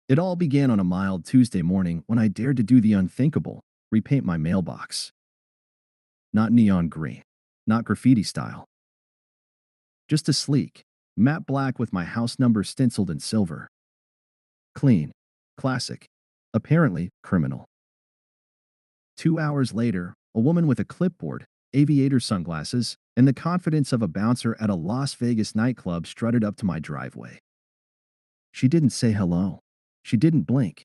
It all began on a mild Tuesday morning when I dared to do the unthinkable, repaint my mailbox. Not neon green, not graffiti style, just a sleek, matte black with my house number stenciled in silver. Clean, classic, apparently criminal. 2 hours later, a woman with a clipboard, aviator sunglasses, and the confidence of a bouncer at a Las Vegas nightclub strutted up to my driveway. She didn't say hello. She didn't blink.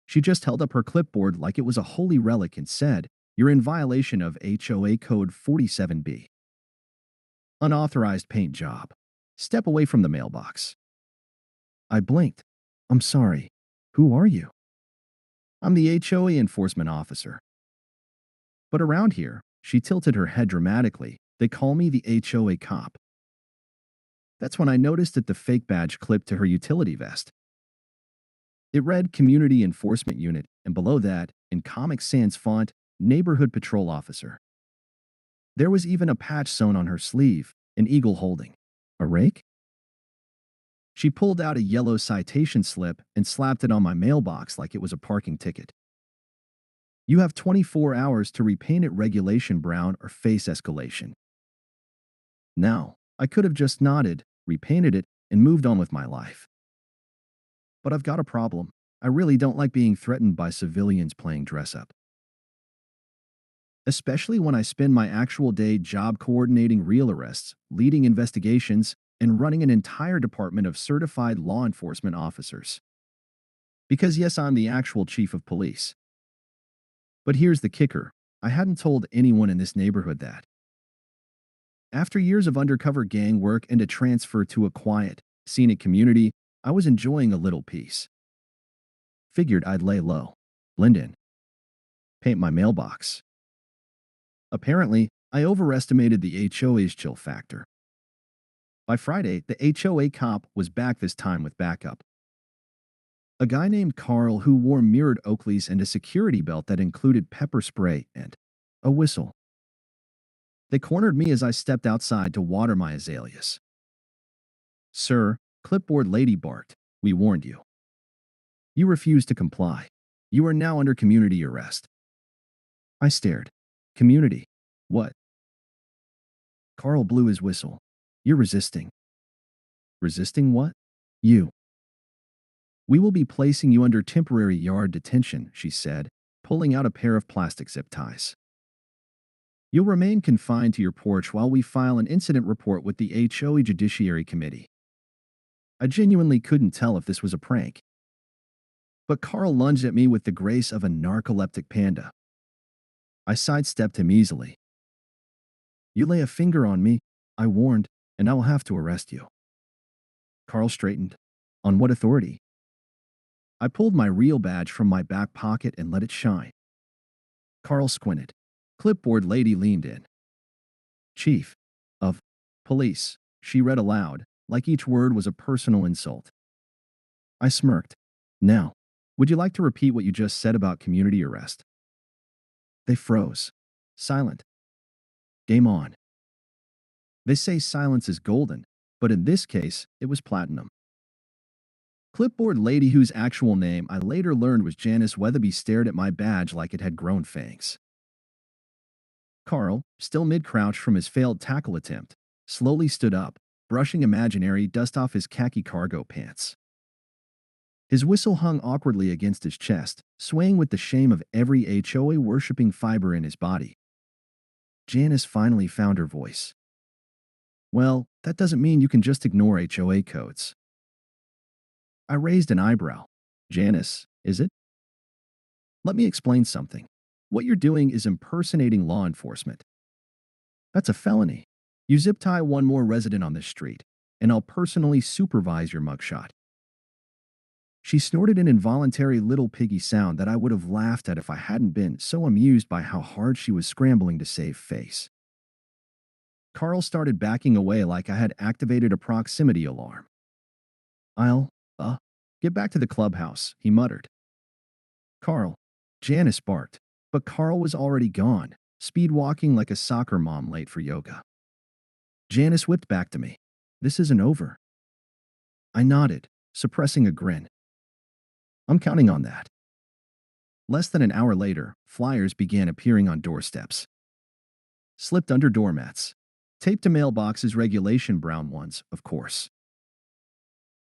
She just held up her clipboard like it was a holy relic and said, "You're in violation of HOA Code 47B. Unauthorized paint job. Step away from the mailbox." I blinked. "I'm sorry. Who are you?" "I'm the HOA enforcement officer." But around here, she tilted her head dramatically. "They call me the HOA cop." That's when I noticed that the fake badge clipped to her utility vest. It read Community Enforcement Unit, and below that, in Comic Sans font, Neighborhood Patrol Officer. There was even a patch sewn on her sleeve, an eagle holding a rake. She pulled out a yellow citation slip and slapped it on my mailbox like it was a parking ticket. "You have 24 hours to repaint it regulation brown or face escalation." Now, I could have just nodded, repainted it, and moved on with my life. But I've got a problem. I really don't like being threatened by civilians playing dress up. Especially when I spend my actual day job coordinating real arrests, leading investigations, and running an entire department of certified law enforcement officers. Because yes, I'm the actual chief of police. But here's the kicker. I hadn't told anyone in this neighborhood that. After years of undercover gang work and a transfer to a quiet, scenic community, I was enjoying a little peace. Figured I'd lay low, blend in, paint my mailbox. Apparently, I overestimated the HOA's chill factor. By Friday, the HOA cop was back, this time with backup. A guy named Carl who wore mirrored Oakleys and a security belt that included pepper spray and a whistle. They cornered me as I stepped outside to water my azaleas. "Sir," clipboard lady barked, "we warned you. You refused to comply. You are now under community arrest." I stared. "Community? What?" Carl blew his whistle. "You're resisting." "Resisting what?" "You. We will be placing you under temporary yard detention," she said, pulling out a pair of plastic zip ties. "You'll remain confined to your porch while we file an incident report with the HOA Judiciary Committee." I genuinely couldn't tell if this was a prank. But Carl lunged at me with the grace of a narcoleptic panda. I sidestepped him easily. "You lay a finger on me," I warned, "and I will have to arrest you." Carl straightened. "On what authority?" I pulled my real badge from my back pocket and let it shine. Carl squinted. Clipboard lady leaned in. "Chief of Police," she read aloud, like each word was a personal insult. I smirked. "Now, would you like to repeat what you just said about community arrest?" They froze. Silent. Game on. They say silence is golden, but in this case, it was platinum. Clipboard lady, whose actual name I later learned was Janice Weatherby, stared at my badge like it had grown fangs. Carl, still mid-crouch from his failed tackle attempt, slowly stood up, brushing imaginary dust off his khaki cargo pants. His whistle hung awkwardly against his chest, swaying with the shame of every HOA worshipping fiber in his body. Janice finally found her voice. "Well, that doesn't mean you can just ignore HOA codes." I raised an eyebrow. "Janice, is it?" "Let me explain something. What you're doing is impersonating law enforcement. That's a felony. You zip tie one more resident on this street, and I'll personally supervise your mugshot." She snorted an involuntary little piggy sound that I would have laughed at if I hadn't been so amused by how hard she was scrambling to save face. Carl started backing away like I had activated a proximity alarm. "I'll, get back to the clubhouse," he muttered. "Carl," Janice barked, but Carl was already gone, speed walking like a soccer mom late for yoga. Janice whipped back to me. "This isn't over." I nodded, suppressing a grin. I'm counting on that. Less than an hour later, flyers began appearing on doorsteps, slipped under doormats, taped to mailboxes, regulation brown ones, of course.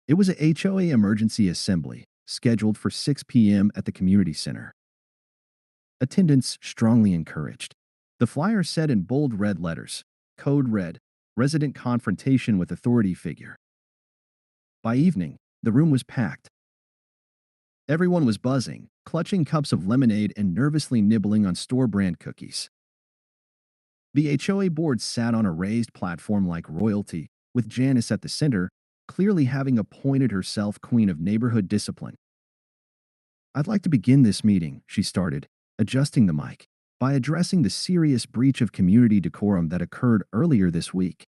It was a HOA emergency assembly, scheduled for 6 p.m. at the community center. Attendance strongly encouraged. The flyer said in bold red letters, Code Red, Resident Confrontation with Authority Figure. By evening, the room was packed. Everyone was buzzing, clutching cups of lemonade and nervously nibbling on store-brand cookies. The HOA board sat on a raised platform like royalty, with Janice at the center, clearly having appointed herself queen of neighborhood discipline. I'd like to begin this meeting, she started, adjusting the mic, by addressing the serious breach of community decorum that occurred earlier this week.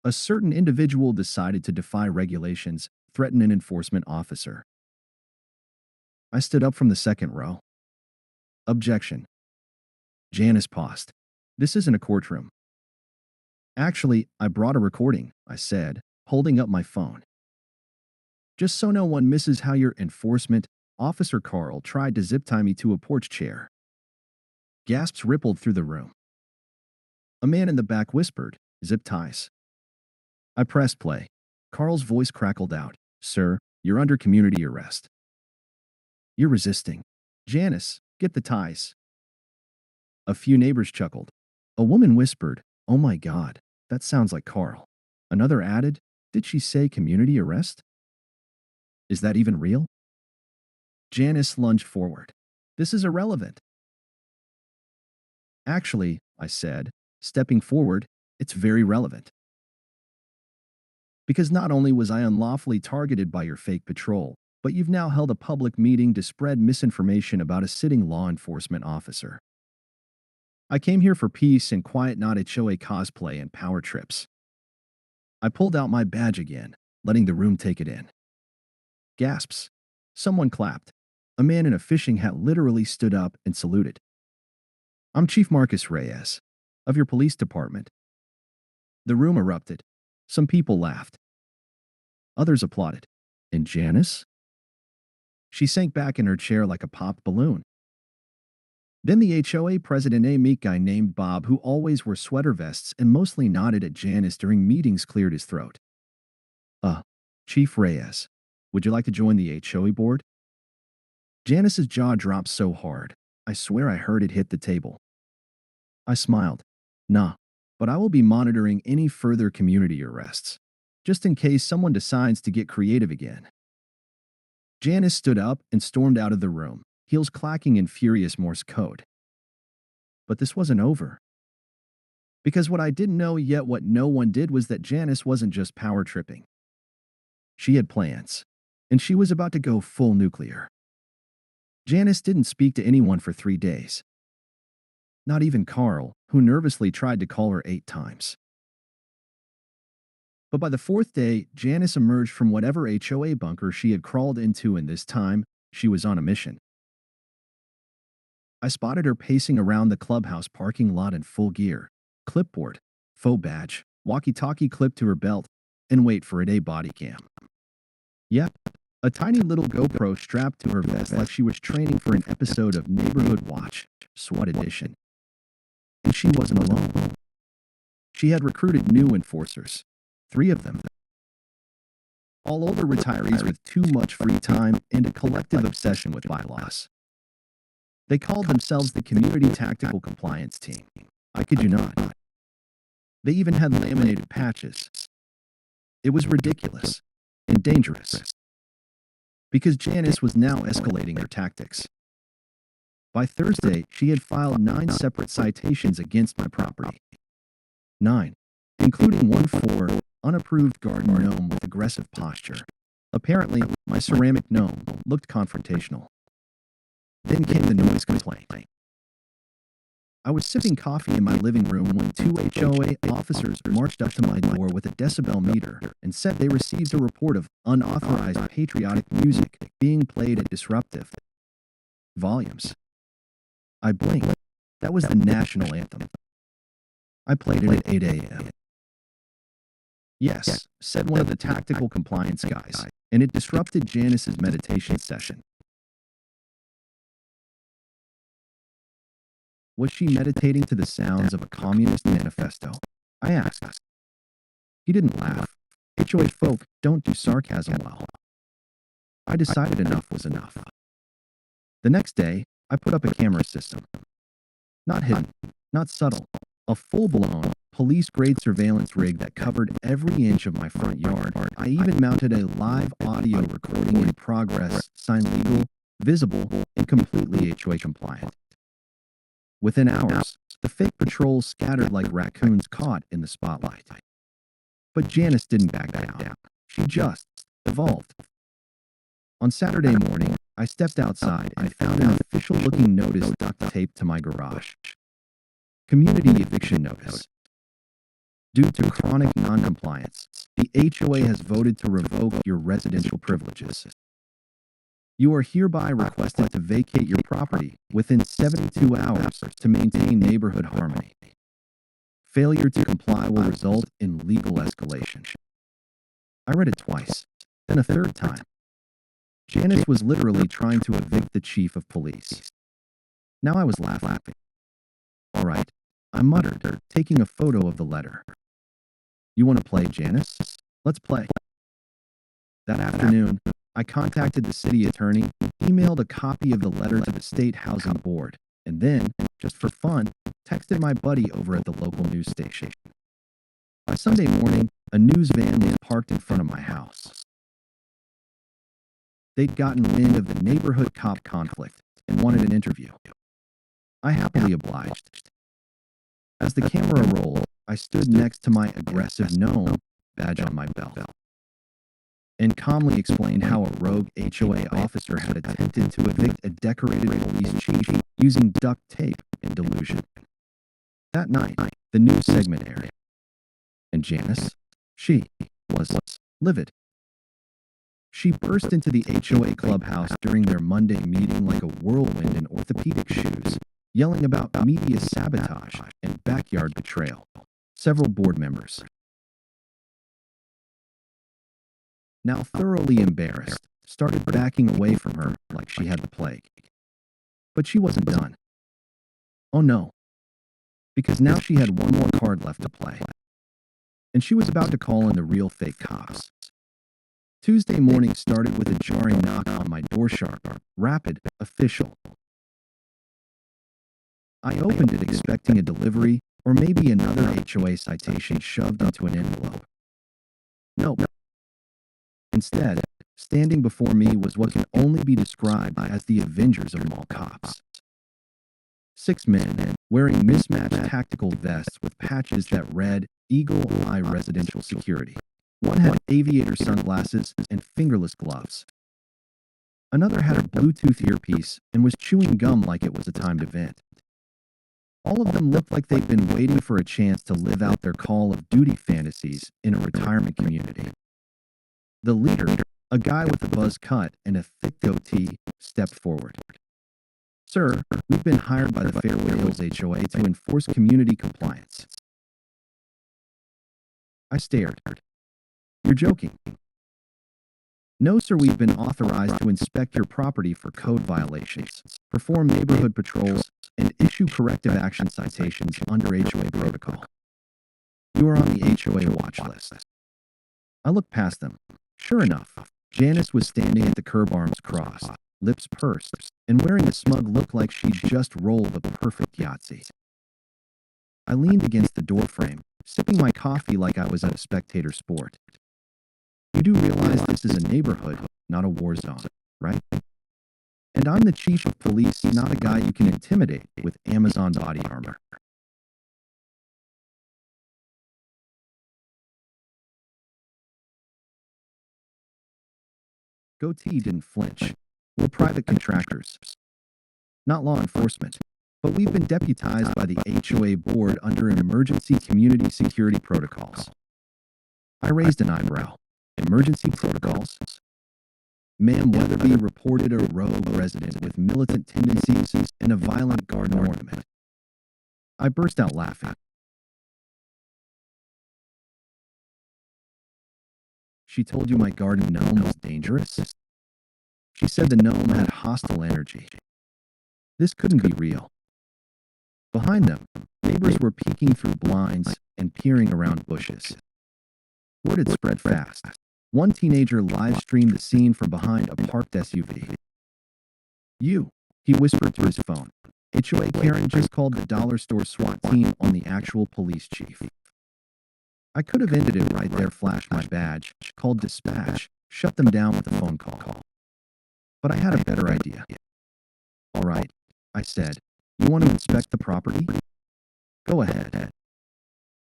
A certain individual decided to defy regulations, threaten an enforcement officer. I stood up from the second row. Objection. Janice paused. This isn't a courtroom. Actually, I brought a recording, I said, holding up my phone. Just so no one misses how your enforcement officer Carl tried to zip tie me to a porch chair. Gasps rippled through the room. A man in the back whispered, zip ties. I pressed play. Carl's voice crackled out. Sir, you're under community arrest. You're resisting. Janice, get the ties. A few neighbors chuckled. A woman whispered, oh my God, that sounds like Carl. Another added, did she say community arrest? Is that even real? Janice lunged forward. This is irrelevant. Actually, I said, stepping forward, it's very relevant. Because not only was I unlawfully targeted by your fake patrol, but you've now held a public meeting to spread misinformation about a sitting law enforcement officer. I came here for peace and quiet, not HOA cosplay and power trips. I pulled out my badge again, letting the room take it in. Gasps. Someone clapped. A man in a fishing hat literally stood up and saluted. I'm Chief Marcus Reyes, of your police department. The room erupted. Some people laughed. Others applauded. And Janice? She sank back in her chair like a popped balloon. Then the HOA president, a meek guy named Bob, who always wore sweater vests and mostly nodded at Janice during meetings, cleared his throat. Chief Reyes, would you like to join the HOA board? Janice's jaw dropped so hard, I swear I heard it hit the table. I smiled. Nah, but I will be monitoring any further community arrests, just in case someone decides to get creative again. Janice stood up and stormed out of the room, heels clacking in furious Morse code. But this wasn't over. Because what I didn't know yet, what no one did, was that Janice wasn't just power tripping. She had plans, and she was about to go full nuclear. Janice didn't speak to anyone for 3 days. Not even Carl, who nervously tried to call her 8 times. But by the 4th day, Janice emerged from whatever HOA bunker she had crawled into, and this time, she was on a mission. I spotted her pacing around the clubhouse parking lot in full gear, clipboard, faux badge, walkie-talkie clipped to her belt, and wait for it, a body cam. Yep, a tiny little GoPro strapped to her vest like she was training for an episode of Neighborhood Watch, SWAT edition. And she wasn't alone. She had recruited new enforcers, 3 of them. All older retirees with too much free time and a collective obsession with bylaws. They called themselves the Community Tactical Compliance Team. I kid you not. They even had laminated patches. It was ridiculous and dangerous. Because Janice was now escalating her tactics. By Thursday, she had filed 9 separate citations against my property. 9, including one for unapproved garden gnome with aggressive posture. Apparently, my ceramic gnome looked confrontational. Then came the noise complaint. I was sipping coffee in my living room when 2 HOA officers marched up to my door with a decibel meter and said they received a report of unauthorized patriotic music being played at disruptive volumes. I blinked. That was the national anthem. I played it at 8 a.m. Yes, said one of the tactical compliance guys, and it disrupted Janice's meditation session. Was she meditating to the sounds of a communist manifesto? I asked. He didn't laugh. HOA folk don't do sarcasm well. I decided enough was enough. The next day, I put up a camera system. Not hidden, not subtle, a full-blown, police-grade surveillance rig that covered every inch of my front yard. I even mounted a live audio recording in progress, signed legal, visible, and completely HOA compliant. Within hours, the fake patrols scattered like raccoons caught in the spotlight. But Janice didn't back down. She just evolved. On Saturday morning, I stepped outside and found an official-looking notice duct taped to my garage. Community eviction notice. Due to chronic noncompliance, the HOA has voted to revoke your residential privileges. You are hereby requested to vacate your property within 72 hours to maintain neighborhood harmony. Failure to comply will result in legal escalation. I read it twice, then a third time. Janice was literally trying to evict the chief of police. Now I was laughing. All right, I muttered, taking a photo of the letter. You want to play, Janice? Let's play. That afternoon, I contacted the city attorney, emailed a copy of the letter to the state housing board, and then, just for fun, texted my buddy over at the local news station. By Sunday morning, a news van was parked in front of my house. They'd gotten wind of the neighborhood cop conflict and wanted an interview. I happily obliged. As the camera rolled, I stood next to my aggressive gnome badge on my belt and calmly explained how a rogue HOA officer had attempted to evict a decorated police chief using duct tape and delusion. That night, the news segment aired, and Janice, she was livid. She burst into the HOA clubhouse during their Monday meeting like a whirlwind in orthopedic shoes, yelling about media sabotage and backyard betrayal. Several board members, now thoroughly embarrassed, started backing away from her like she had the plague. But she wasn't done. Oh no, because now she had one more card left to play. And she was about to call in the real fake cops. Tuesday morning started with a jarring knock on my door sharp, rapid, official. I opened it expecting a delivery or maybe another HOA citation shoved into an envelope. Nope. Instead, standing before me was what can only be described as the Avengers of mall cops. 6 men, wearing mismatched tactical vests with patches that read Eagle Eye Residential Security. One had aviator sunglasses and fingerless gloves. Another had a Bluetooth earpiece and was chewing gum like it was a timed event. All of them looked like they'd been waiting for a chance to live out their Call of Duty fantasies in a retirement community. The leader, a guy with a buzz cut and a thick goatee, stepped forward. Sir, we've been hired by the Fairway Hills HOA to enforce community compliance. I stared. You're joking. No, sir, we've been authorized to inspect your property for code violations, perform neighborhood patrols, and issue corrective action citations under HOA protocol. You are on the HOA watch list. I looked past them. Sure enough, Janice was standing at the curb, arms crossed, lips pursed, and wearing a smug look like she'd just rolled the perfect Yahtzee. I leaned against the doorframe, sipping my coffee like I was at a spectator sport. You do realize this is a neighborhood, not a war zone, right? And I'm the chief of police, not a guy you can intimidate with Amazon body armor. Goatee didn't flinch. We're private contractors, not law enforcement, but we've been deputized by the HOA board under emergency community security protocols. I raised an eyebrow. Emergency protocols? Ma'am Weatherby reported a rogue resident with militant tendencies and a violent garden ornament. I burst out laughing. She told you my garden gnome was dangerous? She said the gnome had hostile energy. This couldn't be real. Behind them, neighbors were peeking through blinds and peering around bushes. Word had spread fast. One teenager live-streamed the scene from behind a parked SUV. You, he whispered through his phone. HOA Karen just called the dollar store SWAT team on the actual police chief. I could have ended it right there, flashed my badge, called dispatch, shut them down with a phone call. But I had a better idea. All right, I said. You want to inspect the property? Go ahead.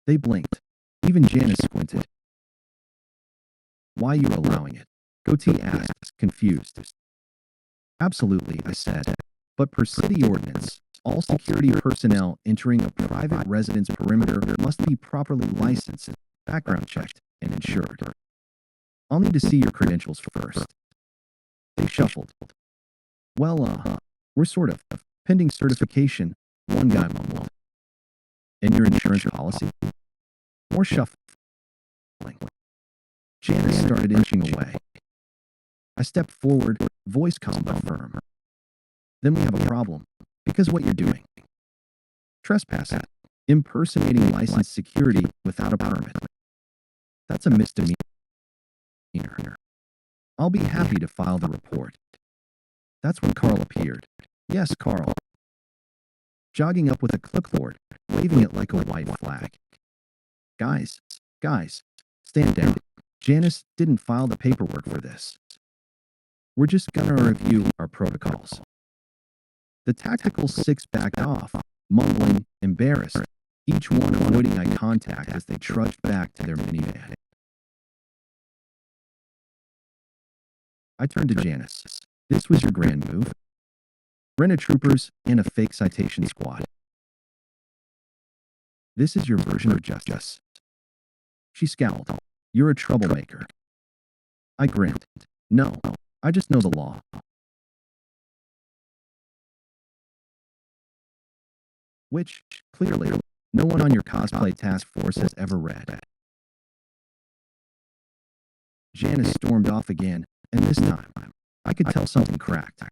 They blinked. Even Janice squinted. Why are you allowing it? Goatee asked, confused. Absolutely, I said. But per city ordinance, all security personnel entering a private residence perimeter must be properly licensed, background checked, and insured. I'll need to see your credentials first. They shuffled. Well, we're sort of pending certification, one guy mumbled. And your insurance policy? More shuffling. Janice started inching away. I stepped forward, voice calm but firm. Then we have a problem, because what you're doing. Trespassing, impersonating licensed security without a permit. That's a misdemeanor. I'll be happy to file the report. That's when Carl appeared. Yes, Carl. Jogging up with a clipboard, waving it like a white flag. Guys, stand down. Janice didn't file the paperwork for this. We're just gonna review our protocols. The tactical six backed off, mumbling, embarrassed, each one avoiding eye contact as they trudged back to their minivan. I turned to Janice. This was your grand move. Rent a troopers and a fake citation squad. This is your version of justice. She scowled. You're a troublemaker. I grinned. No, I just know the law. Which, clearly, no one on your cosplay task force has ever read. Janice stormed off again, and this time, I could tell something cracked.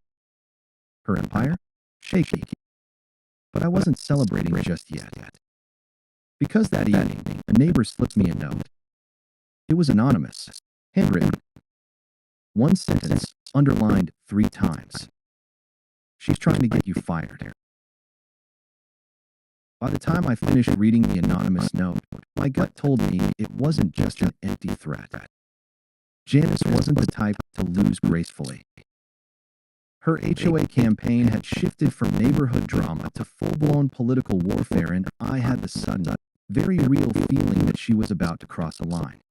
Her empire? Shaky. But I wasn't celebrating just yet. Because that evening, a neighbor slipped me a note. It was anonymous, handwritten. One sentence, underlined 3 times. She's trying to get you fired. By the time I finished reading the anonymous note, my gut told me it wasn't just an empty threat. Janice wasn't the type to lose gracefully. Her HOA campaign had shifted from neighborhood drama to full-blown political warfare, and I had the sudden, very real feeling that she was about to cross a line.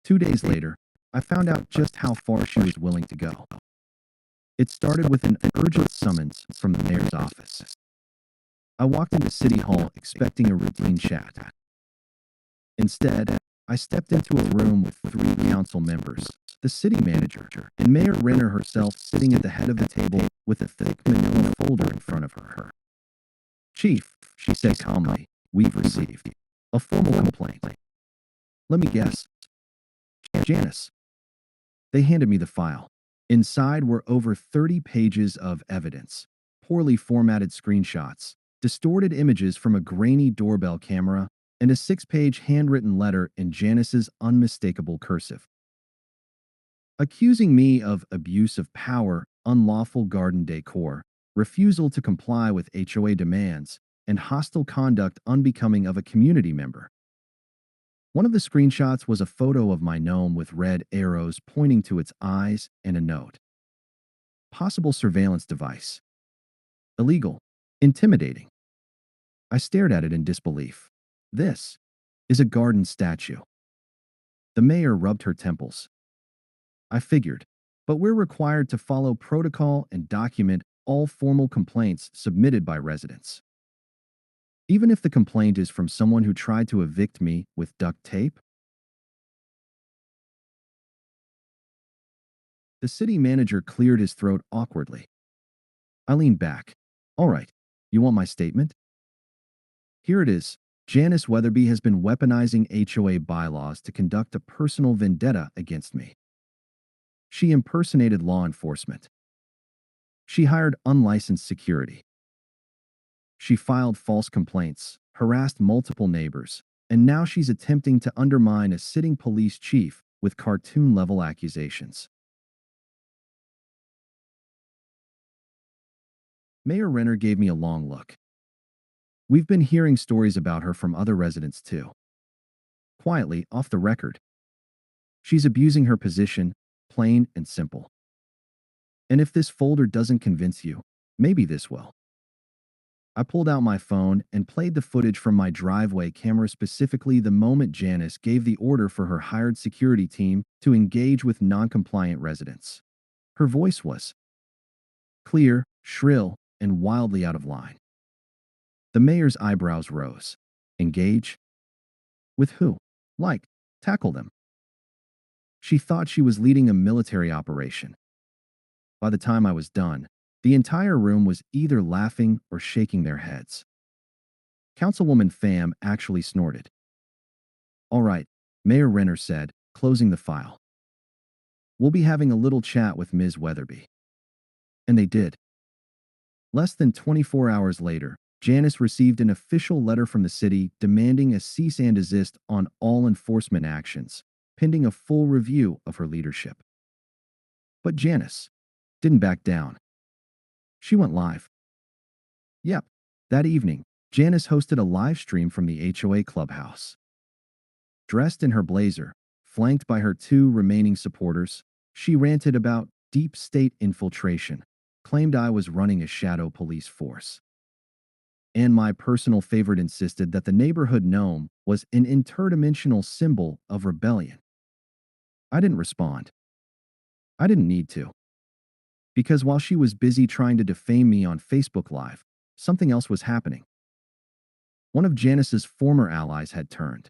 2 days later, I found out just how far she was willing to go. It started with an urgent summons from the mayor's office. I walked into City Hall expecting a routine chat. Instead, I stepped into a room with 3 council members, the city manager, and Mayor Renner herself sitting at the head of the table with a thick manila folder in front of her. Chief, she said calmly, we've received a formal complaint. Let me guess. Janice. They handed me the file. Inside were over 30 pages of evidence, poorly formatted screenshots, distorted images from a grainy doorbell camera, and a 6-page handwritten letter in Janice's unmistakable cursive. Accusing me of abuse of power, unlawful garden decor, refusal to comply with HOA demands, and hostile conduct unbecoming of a community member. One of the screenshots was a photo of my gnome with red arrows pointing to its eyes and a note. Possible surveillance device. Illegal. Intimidating. I stared at it in disbelief. This is a garden statue. The mayor rubbed her temples. I figured, but we're required to follow protocol and document all formal complaints submitted by residents. Even if the complaint is from someone who tried to evict me with duct tape? The city manager cleared his throat awkwardly. I leaned back. All right, you want my statement? Here it is. Janice Weatherby has been weaponizing HOA bylaws to conduct a personal vendetta against me. She impersonated law enforcement. She hired unlicensed security. She filed false complaints, harassed multiple neighbors, and now she's attempting to undermine a sitting police chief with cartoon-level accusations. Mayor Renner gave me a long look. We've been hearing stories about her from other residents too. Quietly, off the record. She's abusing her position, plain and simple. And if this folder doesn't convince you, maybe this will. I pulled out my phone and played the footage from my driveway camera, specifically the moment Janice gave the order for her hired security team to engage with non-compliant residents. Her voice was clear, shrill, and wildly out of line. The mayor's eyebrows rose. Engage? With who? Like, tackle them. She thought she was leading a military operation. By the time I was done, the entire room was either laughing or shaking their heads. Councilwoman Pham actually snorted. All right, Mayor Renner said, closing the file. We'll be having a little chat with Ms. Weatherby. And they did. Less than 24 hours later, Janice received an official letter from the city demanding a cease and desist on all enforcement actions, pending a full review of her leadership. But Janice didn't back down. She went live. Yep, that evening, Janice hosted a live stream from the HOA clubhouse. Dressed in her blazer, flanked by her two remaining supporters, she ranted about deep state infiltration, claimed I was running a shadow police force. And my personal favorite insisted that the neighborhood gnome was an interdimensional symbol of rebellion. I didn't respond. I didn't need to. Because while she was busy trying to defame me on Facebook Live, something else was happening. One of Janice's former allies had turned.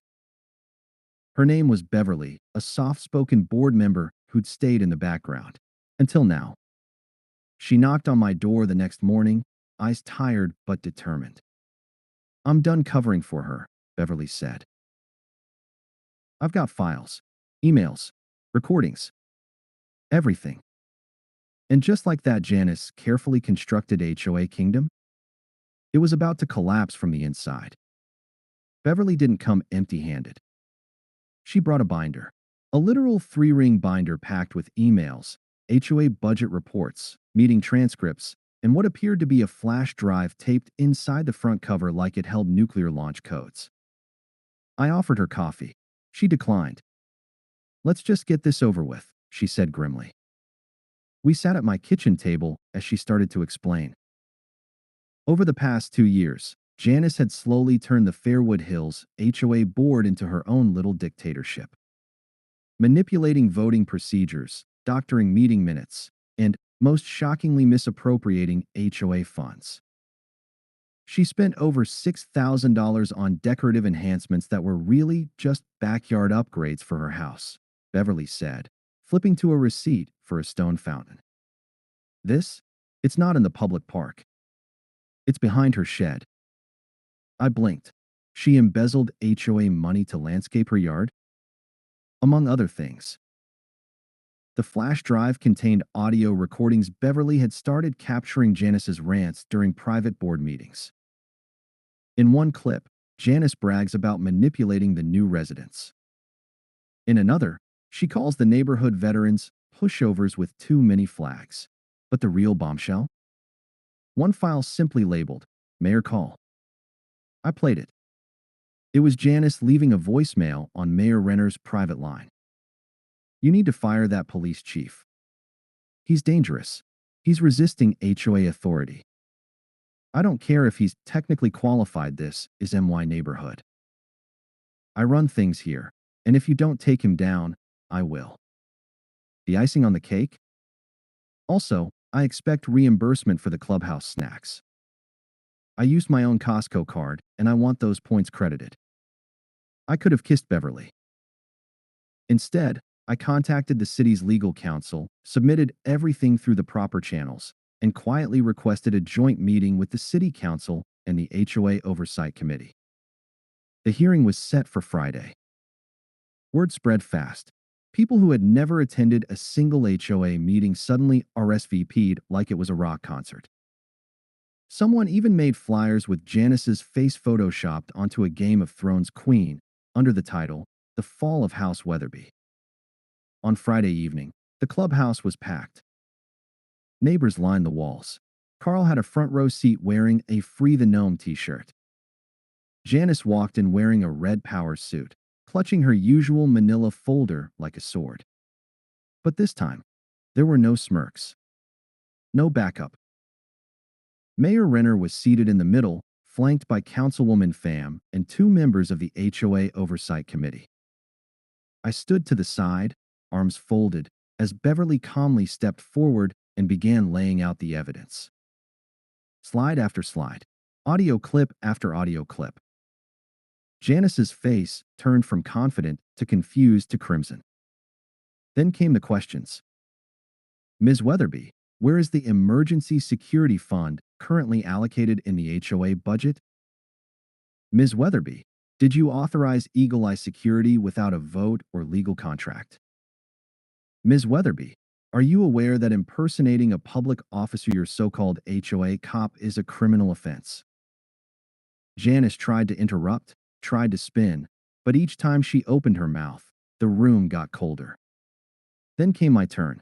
Her name was Beverly, a soft-spoken board member who'd stayed in the background. Until now. She knocked on my door the next morning, eyes tired but determined. I'm done covering for her, Beverly said. I've got files, emails, recordings, everything. And just like that Janice carefully constructed HOA kingdom, it was about to collapse from the inside. Beverly didn't come empty-handed. She brought a binder, a literal 3-ring binder packed with emails, HOA budget reports, meeting transcripts, and what appeared to be a flash drive taped inside the front cover like it held nuclear launch codes. I offered her coffee. She declined. Let's just get this over with, she said grimly. We sat at my kitchen table as she started to explain. Over the past 2 years, Janice had slowly turned the Fairwood Hills HOA board into her own little dictatorship. Manipulating voting procedures, doctoring meeting minutes, and, most shockingly, misappropriating HOA funds. She spent over $6,000 on decorative enhancements that were really just backyard upgrades for her house, Beverly said, flipping to a receipt for a stone fountain. It's not in the public park. It's behind her shed. I blinked. She embezzled HOA money to landscape her yard? Among other things. The flash drive contained audio recordings Beverly had started capturing Janice's rants during private board meetings. In one clip, Janice brags about manipulating the new residents. In another, she calls the neighborhood veterans pushovers with too many flags. But the real bombshell? One file simply labeled, Mayor Call. I played it. It was Janice leaving a voicemail on Mayor Renner's private line. You need to fire that police chief. He's dangerous. He's resisting HOA authority. I don't care if he's technically qualified. This is MY neighborhood. I run things here, and if you don't take him down, I will. The icing on the cake? Also, I expect reimbursement for the clubhouse snacks. I used my own Costco card, and I want those points credited. I could have kissed Beverly. Instead, I contacted the city's legal counsel, submitted everything through the proper channels, and quietly requested a joint meeting with the city council and the HOA Oversight Committee. The hearing was set for Friday. Word spread fast. People who had never attended a single HOA meeting suddenly RSVP'd like it was a rock concert. Someone even made flyers with Janice's face photoshopped onto a Game of Thrones queen under the title, The Fall of House Weatherby. On Friday evening, the clubhouse was packed. Neighbors lined the walls. Carl had a front row seat wearing a Free the Gnome t-shirt. Janice walked in wearing a red power suit, clutching her usual manila folder like a sword. But this time, there were no smirks. No backup. Mayor Renner was seated in the middle, flanked by Councilwoman Pham and two members of the HOA Oversight Committee. I stood to the side, arms folded, as Beverly calmly stepped forward and began laying out the evidence. Slide after slide, audio clip after audio clip. Janice's face turned from confident to confused to crimson. Then came the questions. Ms. Weatherby, where is the Emergency Security Fund currently allocated in the HOA budget? Ms. Weatherby, did you authorize Eagle Eye Security without a vote or legal contract? Ms. Weatherby, are you aware that impersonating a public officer, your so-called HOA cop, is a criminal offense? Janice tried to interrupt, tried to spin, but each time she opened her mouth, the room got colder. Then came my turn.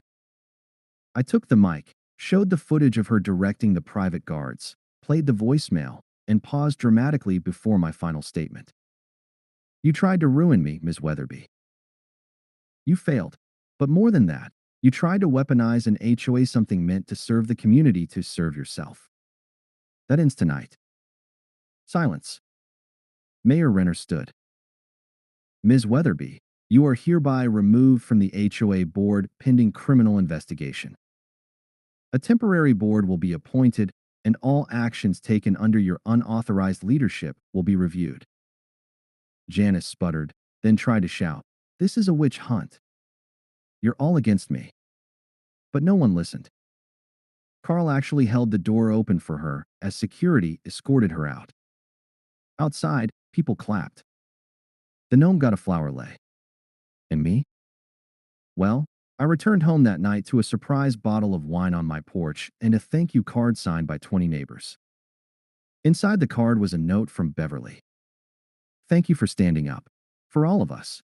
I took the mic, showed the footage of her directing the private guards, played the voicemail, and paused dramatically before my final statement. You tried to ruin me, Ms. Weatherby. You failed. But more than that, you tried to weaponize an HOA, something meant to serve the community, to serve yourself. That ends tonight. Silence. Mayor Renner stood. Ms. Weatherby, you are hereby removed from the HOA board pending criminal investigation. A temporary board will be appointed, and all actions taken under your unauthorized leadership will be reviewed. Janice sputtered, then tried to shout, "This is a witch hunt. You're all against me." But no one listened. Carl actually held the door open for her as security escorted her out. Outside, people clapped. The gnome got a flower lei. And me? Well, I returned home that night to a surprise bottle of wine on my porch and a thank you card signed by 20 neighbors. Inside the card was a note from Beverly. Thank you for standing up. For all of us.